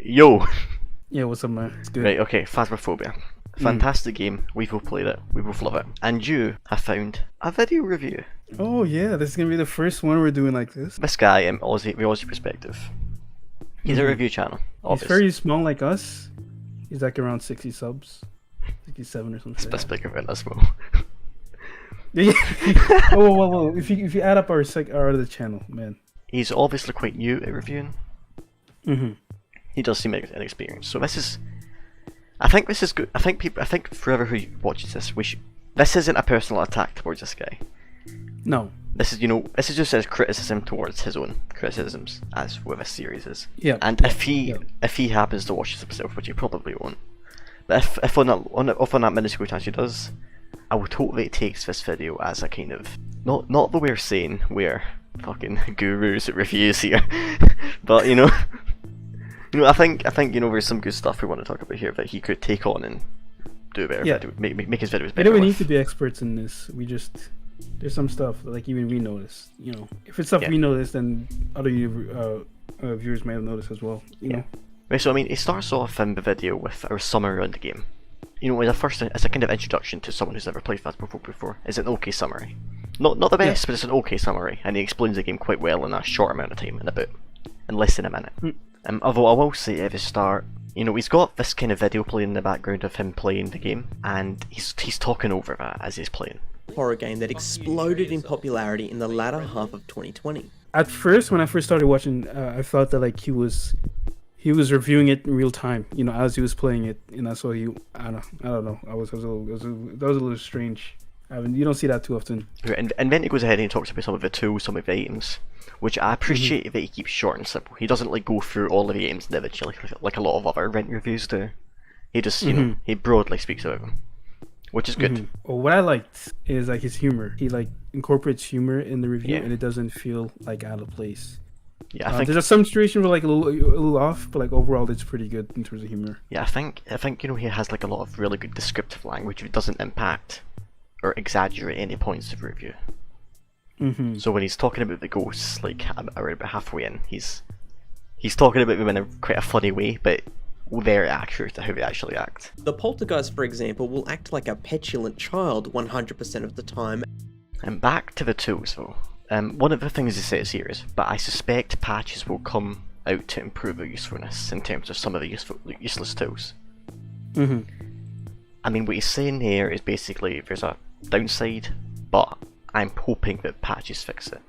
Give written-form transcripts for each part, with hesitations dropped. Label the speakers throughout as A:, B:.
A: Yo!
B: Yeah, what's up, man? It's good.
A: Right, okay, Phasmophobia. Fantastic game, we both played it, we both love it. And you have found a video review.
B: Oh yeah, this is gonna be the first one we're doing like this.
A: This guy, the Aussie Perspective. He's a review channel,
B: He's
A: obviously.
B: very small like us. He's like around 60 subs. 67 or something.
A: It's bigger than us, bro.
B: Yeah. Oh, well, if you add up our other channel, man.
A: He's obviously quite new at reviewing.
B: Mm-hmm.
A: He does seem inexperienced. So this is... I think this is good. I think for whoever who watches this, this isn't a personal attack towards this guy.
B: No.
A: This is, this is just his criticism towards his own criticisms, as with this series is.
B: Yeah.
A: And if he happens to watch this himself, which he probably won't, but if on that minuscule chance he does, I would totally take this video as a kind of not the way we're saying we're fucking gurus at reviews here, but I think there's some good stuff we want to talk about here that he could take on and do a better video, make his videos better.
B: We don't need to be experts in this. There's some stuff that, like, even we notice. If it's stuff we notice, then other viewers may have noticed as well. You know.
A: Right, so it starts off in the video with our summary on the game. As a kind of introduction to someone who's never played Phasmophobia before. It's an okay summary. Not the best, but it's an okay summary, and he explains the game quite well in a short amount of time, in less than a minute. Although I will say at the start, he's got this kind of video playing in the background of him playing the game, and he's talking over that as he's playing.
C: Horror game that exploded in popularity in the latter half of 2020.
B: At first, when I first started watching, I thought that like he was reviewing it in real time, as he was playing it, and I saw I don't know. That was a little strange. You don't see that too often.
A: And then he goes ahead and he talks about some of the tools, some of the items, which I appreciate that he keeps short and simple. He doesn't like go through all of the items individually like a lot of other rent reviews do. He just he broadly speaks about them, which is good.
B: Well, what I liked is like his humor. He like incorporates humor in the review, and it doesn't feel like out of place. Yeah, I think there's some situation where like a little off, but like overall it's pretty good in terms of humor.
A: Yeah, I think he has like a lot of really good descriptive language that doesn't impact or exaggerate any points of review. So when he's talking about the ghosts, like around about halfway in, he's talking about them in quite a funny way, but very accurate to how they actually act.
C: The poltergeist, for example, will act like a petulant child 100% of the time.
A: And back to the tools though. One of the things he says here is, but I suspect patches will come out to improve their usefulness in terms of some of the useless tools. What he's saying here is basically there's a downside, but I'm hoping that patches fix it,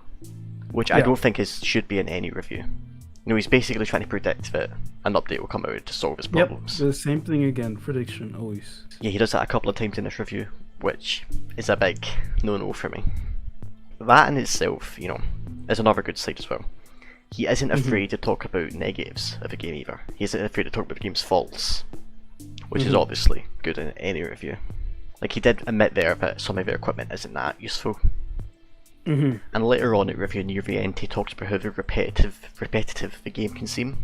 A: which I don't think should be in any review. He's basically trying to predict that an update will come out to solve his problems.
B: The same thing again, prediction, always.
A: Yeah, he does that a couple of times in this review, which is a big no-no for me. That in itself, is another good side as well. He isn't afraid to talk about negatives of a game either. He isn't afraid to talk about the game's faults, which is obviously good in any review. Like, he did admit there that some of their equipment isn't that useful. And later on in review near the end, he talks about how repetitive the game can seem.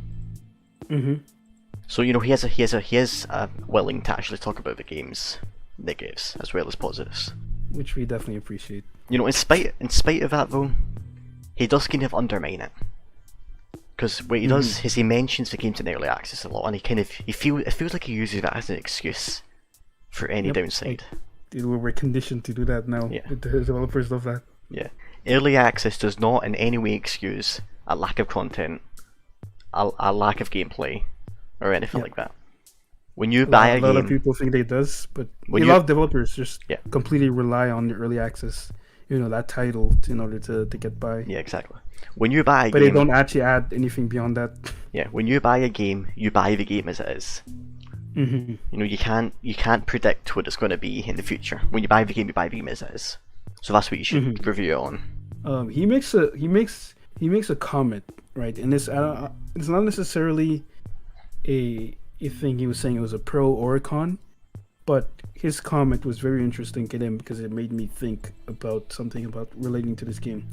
A: So he is willing to actually talk about the game's negatives as well as positives,
B: which we definitely appreciate.
A: In spite of that though, he does kind of undermine it, because what he does is he mentions the game's in early access a lot, and it feels like he uses that as an excuse for any downside.
B: Like, we're conditioned to do that now.
A: Yeah.
B: The developers love that.
A: Yeah, early access does not in any way excuse a lack of content, a lack of gameplay, or anything like that. When you buy a game,
B: a lot of people think it does, but a lot of developers just completely rely on the early access, that title in order to get by.
A: Yeah, exactly. When you buy a game,
B: but they don't actually add anything beyond that.
A: Yeah, when you buy a game, you buy the game as it is. You can't predict what it's going to be in the future. When you buy the game as it is. So that's what you should review it on.
B: He makes a comment, right? And it's not necessarily a thing he was saying it was a pro or a con, but his comment was very interesting to him because it made me think about something about relating to this game.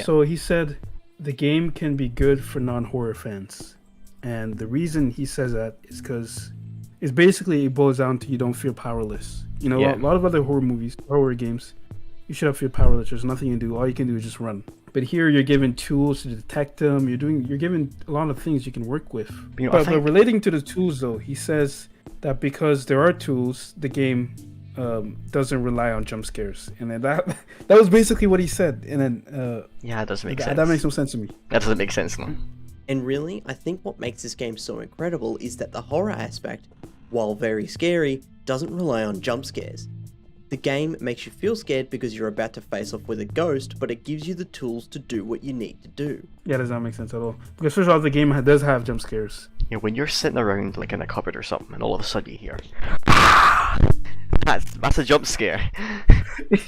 B: So he said the game can be good for non-horror fans, and the reason he says that is because it boils down to you don't feel powerless. A lot of other horror games, you should have feel powerless. There's nothing you can do. All you can do is just run. But here you're given tools to detect them. You're given a lot of things you can work with.
A: You know,
B: But relating to the tools though, he says that because there are tools, the game doesn't rely on jump scares, and then that was basically what he said. And then
A: yeah, it doesn't make sense.
B: That makes no sense to me.
A: That doesn't make sense, no.
C: And really, I think what makes this game so incredible is that the horror aspect, while very scary, doesn't rely on jump scares. The game makes you feel scared because you're about to face off with a ghost, but it gives you the tools to do what you need to do.
B: Yeah, does not make sense at all. Because first off, the game does have jump scares.
A: Yeah, when you're sitting around like in a cupboard or something, and all of a sudden you hear, that's a jump scare.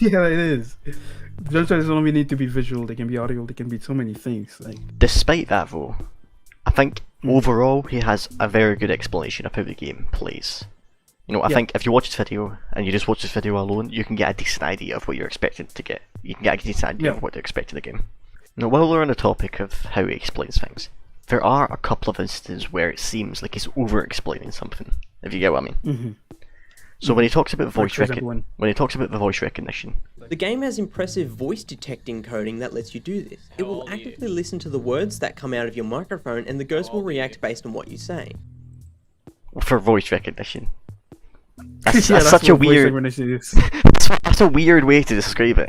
B: Yeah, it is. Jump scares don't only need to be visual; they can be audio. They can be so many things. Like,
A: despite that, though, I think overall he has a very good explanation of how the game plays. You know, I think if you watch this video and you just watch this video alone, you can get a decent idea of what you're expected to get. You can get a decent idea of what to expect in the game. Now, while we're on the topic of how he explains things, there are a couple of instances where it seems like he's over-explaining something, if you get what I mean. So when he talks about voice recognition,
C: the game has impressive voice detecting coding that lets you do this. It will actively listen to the words that come out of your microphone, and the ghost will react based on what you say.
A: For voice recognition. That's such a weird. That's a weird way to describe it.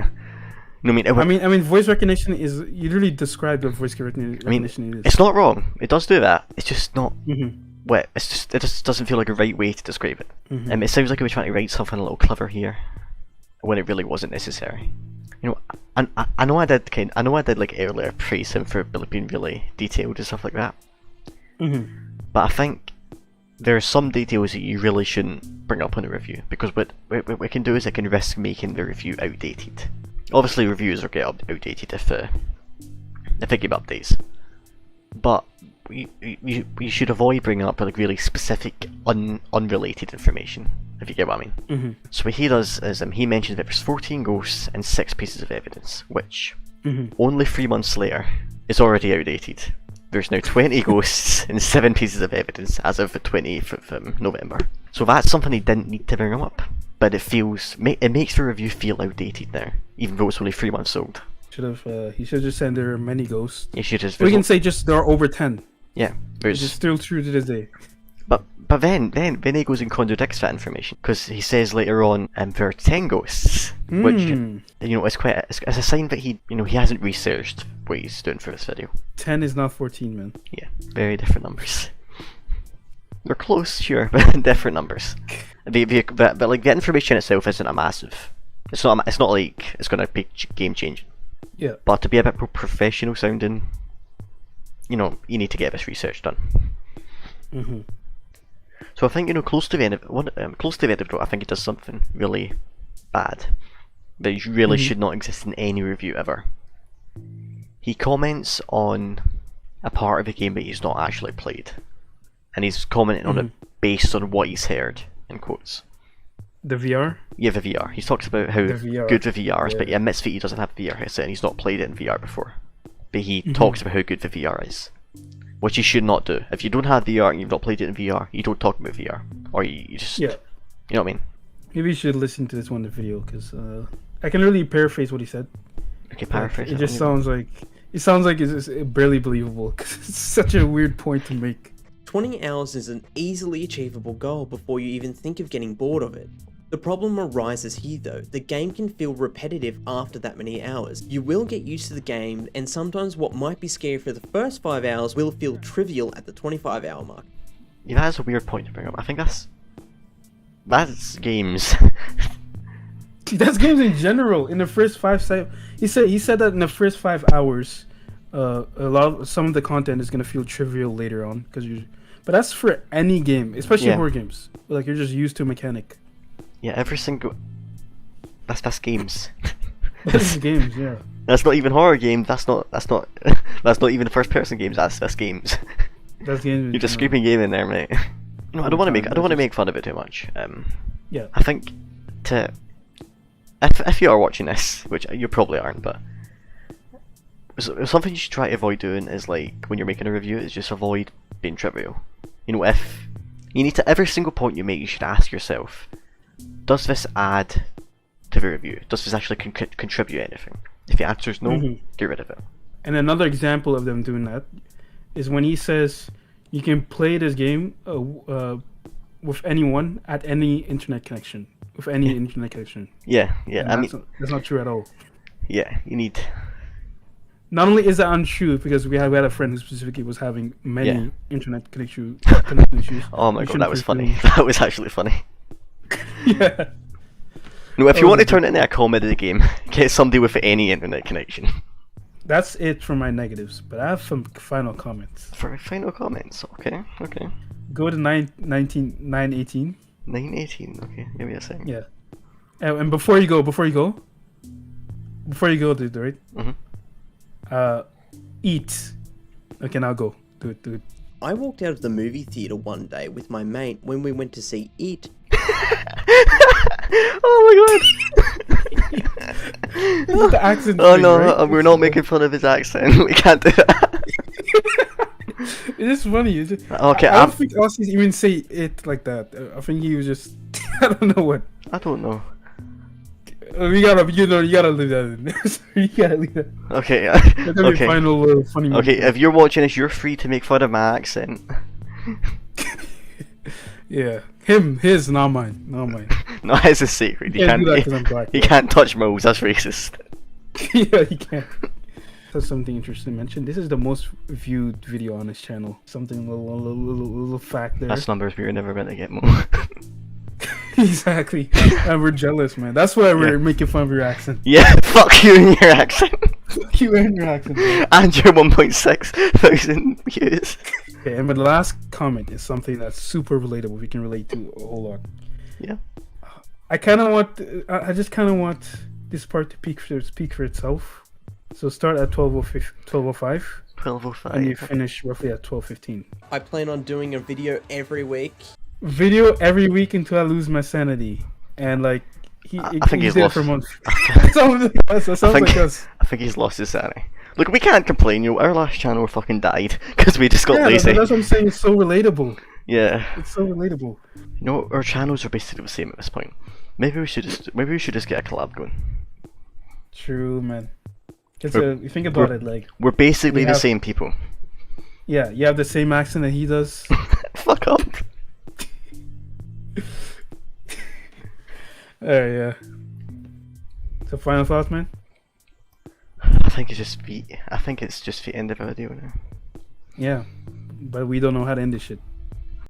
A: No, I
B: mean, voice recognition is, you really describe what voice recognition is.
A: It's not wrong. It does do that. It's just not. Well, it just doesn't feel like a right way to describe it. It sounds like he was trying to write something a little clever here, when it really wasn't necessary. You know, I know I did like earlier praise him for being really detailed and stuff like that. But I think there are some details that you really shouldn't bring up in a review, because what it can do is it can risk making the review outdated. Obviously, reviews will get outdated if they give updates, but you should avoid bringing up like really specific unrelated information, if you get what I mean. So what he does is he mentions that there's 14 ghosts and 6 pieces of evidence, which only 3 months later is already outdated. There's now 20 ghosts and 7 pieces of evidence as of the 20th of November. So that's something he didn't need to bring up, but it makes the review feel outdated now, even though it's only 3 months old.
B: He should just said there are many ghosts.
A: He should just.
B: We can say just there are over 10.
A: Yeah,
B: which is still true to this day.
A: But then he goes and contradicts that information, because he says later on there are 10 ghosts, which is quite it's a sign that he hasn't researched what he's doing for this video.
B: 10 is not 14, man.
A: Yeah, very different numbers. They're close, sure, but different numbers. But like the information itself isn't a massive. It's not like it's gonna be game changing.
B: Yeah.
A: But to be a bit more professional sounding, you need to get this research done. So I think close to the end of it, I think it does something really bad that really should not exist in any review ever. He comments on a part of the game that he's not actually played, and he's commenting on it based on what he's heard, in quotes.
B: The VR?
A: Yeah, the VR. He talks about how good the VR is, but he admits that he doesn't have a VR headset and he's not played it in VR before. But he talks about how good the VR is, which you should not do. If you don't have VR and you've not played it in VR, you don't talk about VR, or you just, you know what I mean?
B: Maybe you should listen to this one in the video, because I can really paraphrase what he said.
A: Okay, paraphrase.
B: It just sounds like it's barely believable, because it's such a weird point to make.
C: 20 hours is an easily achievable goal before you even think of getting bored of it. The problem arises here though, the game can feel repetitive after that many hours. You will get used to the game, and sometimes what might be scary for the first 5 hours will feel trivial at the 25-hour mark.
A: Yeah, that's a weird point to bring up. I think that's games.
B: That's games in general. In the first 5 seconds, he said that in the first 5 hours, some of the content is gonna feel trivial later on, but that's for any game, especially horror games. Like, you're just used to a mechanic.
A: Yeah, every single. That's games.
B: That's games, yeah.
A: That's not even horror games. That's not even the first person games. That's games.
B: That's games.
A: You're just screaming game in there, mate. No, I don't want to make fun of it too much.
B: Yeah.
A: I think if you are watching this, which you probably aren't, but something you should try to avoid doing is, like, when you're making a review, is just avoid being trivial. If you need to, every single point you make, you should ask yourself, does this add to the review? Does this actually contribute anything? If the answer's no,
B: Mhm.
A: get rid of it.
B: And another example of them doing that is when he says you can play this game with anyone at any internet connection. With any internet connection.
A: Yeah, yeah.
B: And
A: I mean,
B: that's not true at all.
A: yeah. You need.
B: Not only is that untrue, because we had a friend who specifically was having many
A: Yeah.
B: internet connection issues.
A: Oh my
B: You
A: god,
B: shouldn't
A: that was
B: feel
A: funny.
B: feelings.
A: That was actually funny.
B: Yeah.
A: No, if
B: That
A: you
B: was
A: want
B: a
A: to turn it into a comedy game, get somebody with any internet connection.
B: That's it for my negatives, but I have some final comments.
A: For final comments, okay, okay.
B: Go to 918.
A: 918, okay, give me a second.
B: Yeah. And before you go, dude, right?
A: Mhm.
B: Eat. Okay, now go. Do it.
C: I walked out of the movie theater one day with my mate when we went to see It.
A: Oh my god!
B: This is the accent
A: Oh
B: thing,
A: no,
B: right?
A: we're not making fun of his accent. We can't do that.
B: It is funny. Is it?
A: Okay,
B: I don't think Aussies even say it like that. I think he was just. I don't know what.
A: I don't know.
B: You gotta leave that in. You gotta leave that.
A: Okay,
B: That's gonna be a
A: okay.
B: final funny.
A: Okay,
B: moment.
A: if you're watching this, you're free to make fun of my accent.
B: Yeah, his, not mine, not mine.
A: No, it's a secret. You
B: Can't
A: can't.
B: do that 'cause I'm black.
A: You can't touch moles. That's racist.
B: Yeah, you can't. That's something interesting to mention. This is the most viewed video on this channel. Something little fact there.
A: That's numbers we were never going to get more.
B: Exactly. And we're jealous, man. That's why we're
A: Yeah.
B: making fun of your accent.
A: Yeah, fuck you and your accent.
B: You and your accent. Man.
A: And your 1.6 thousand views.
B: Okay, and my last comment is something that's super relatable. We can relate to a whole lot.
A: Yeah.
B: I kind of want. I just kind of want this part to speak for itself. So start at 12:05,
A: 12:05.
B: and you finish roughly at 12:15.
C: I plan on doing a video every week.
B: Video every week until I lose my sanity, and like
A: I think he's
B: there
A: lost.
B: for a month. That sounds like us. That sounds like us.
A: I think he's lost his sanity. Look, we can't complain. You know, our last channel fucking died because we just got
B: Yeah,
A: lazy.
B: that's what I'm saying. It's so relatable.
A: Yeah.
B: It's so relatable.
A: You know, our channels are basically the same at this point. Maybe we should just get a collab going.
B: True, man. Because
A: We're-
B: you think about it, like,
A: We're basically
B: We
A: the
B: have-
A: same people.
B: yeah, you have the same accent that he does.
A: Fuck up.
B: Yeah. So final thoughts, man.
A: I think it's just the end of the video now.
B: Yeah, but we don't know how to end this shit.